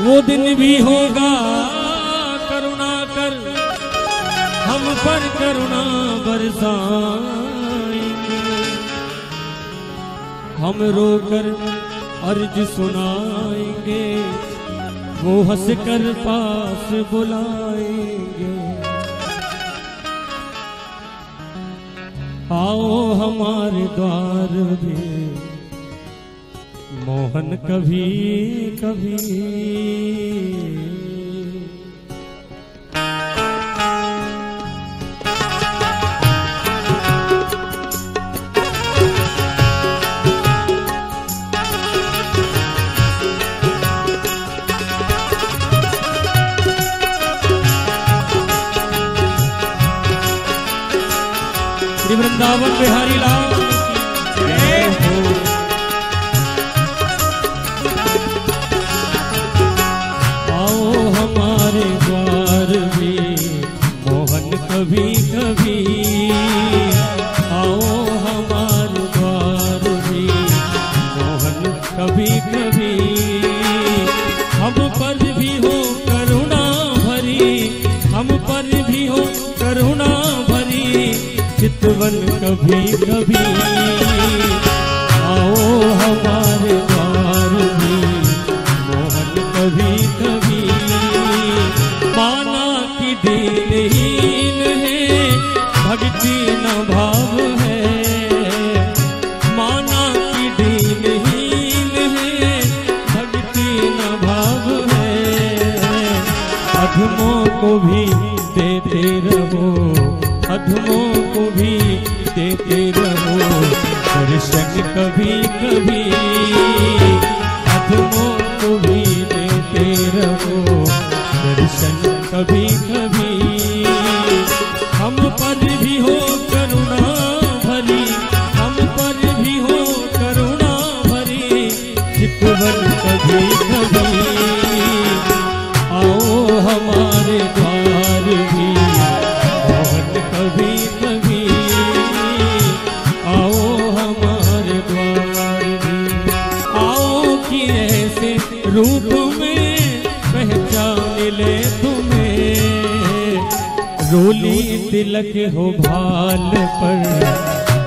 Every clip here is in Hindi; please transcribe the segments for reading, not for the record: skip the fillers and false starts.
वो दिन भी होगा करुणा कर हम पर करुणा बरसाएंगे। हम रोकर अर्ज सुनाएंगे, वो हंस कर पास बुलाएंगे। आओ हमारे द्वार भी मोहन कभी कभी। श्री वृंदावन बिहारी लाल आओ हमारे द्वार भी मोहन कभी कभी। आओ हमारे द्वार भी मोहन कभी कभी। हम पर भी हो करुणा भरी, हम पर भी हो करुणा भरी चितवन कभी कभी। आओ हमारे द्वार भी मोहन कभी कभी। माना कि दीनहीन है भक्ति न भाव है। माना कि दीनहीन है भक्ति न भाव है। अधमों को भी देते रहो, अधमों को भी देते रहो दर्शन कभी कभी। अधमों को भी देते रहो दर्शन कभी कभी। हम पर भी हो करुणा भरी, हम पर भी हो करुणा भरी चितवन कभी कभी। आओ हमारे द्वार भी कभी कभी। आओ हमारे द्वार भी। आओ कि ऐसे रूप में पहचान ले तुम्हें। रोली तिलक हो भाल पर,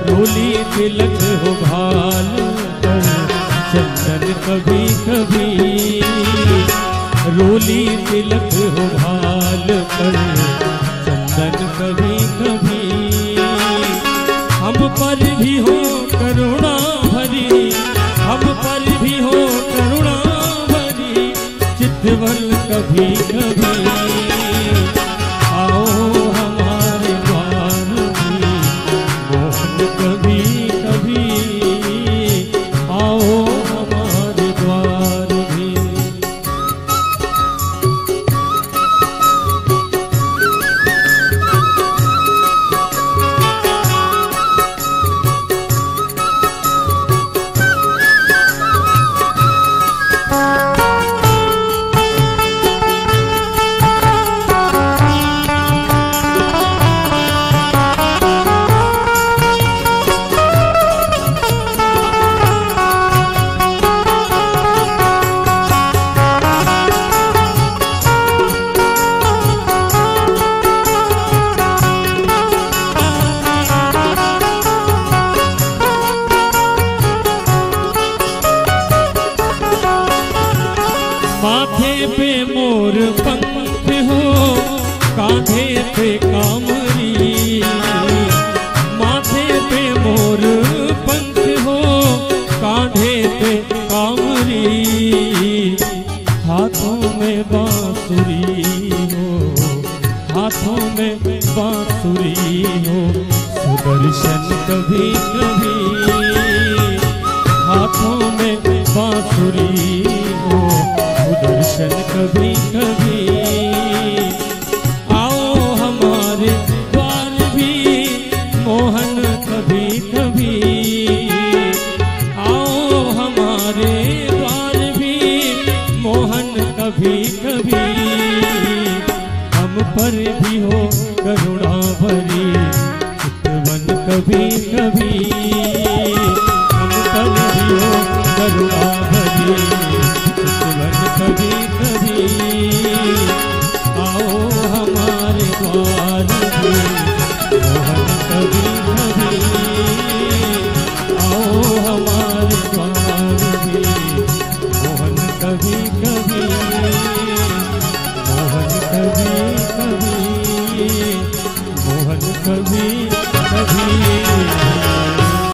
रोली तिलक हो भाल पर चंदन कभी कभी। रोली तिलक हो भाल पर चंदन कभी कभी। हम पर भी हो करुणा भरी, हम पर भी हो करुणा भरी चितवन कभी कभी। आओ हमारे द्वार भी मोहन कभी कभी। आओ हमारे द्वार भी। माथे पे मोर पंख हो कांधे पे कामरी। माथे पे मोर पंख हो कांधे पे कामरी। हाथों में बांसुरी हो, हाथों में बांसुरी हो सुदर्शन कभी कभी। हाथों में बांसुरी हो दर्शन कभी कभी। आओ हमारे द्वार भी मोहन कभी कभी आओ हमारे द्वार भी मोहन कभी कभी मोहन कभी कभी मोहन कभी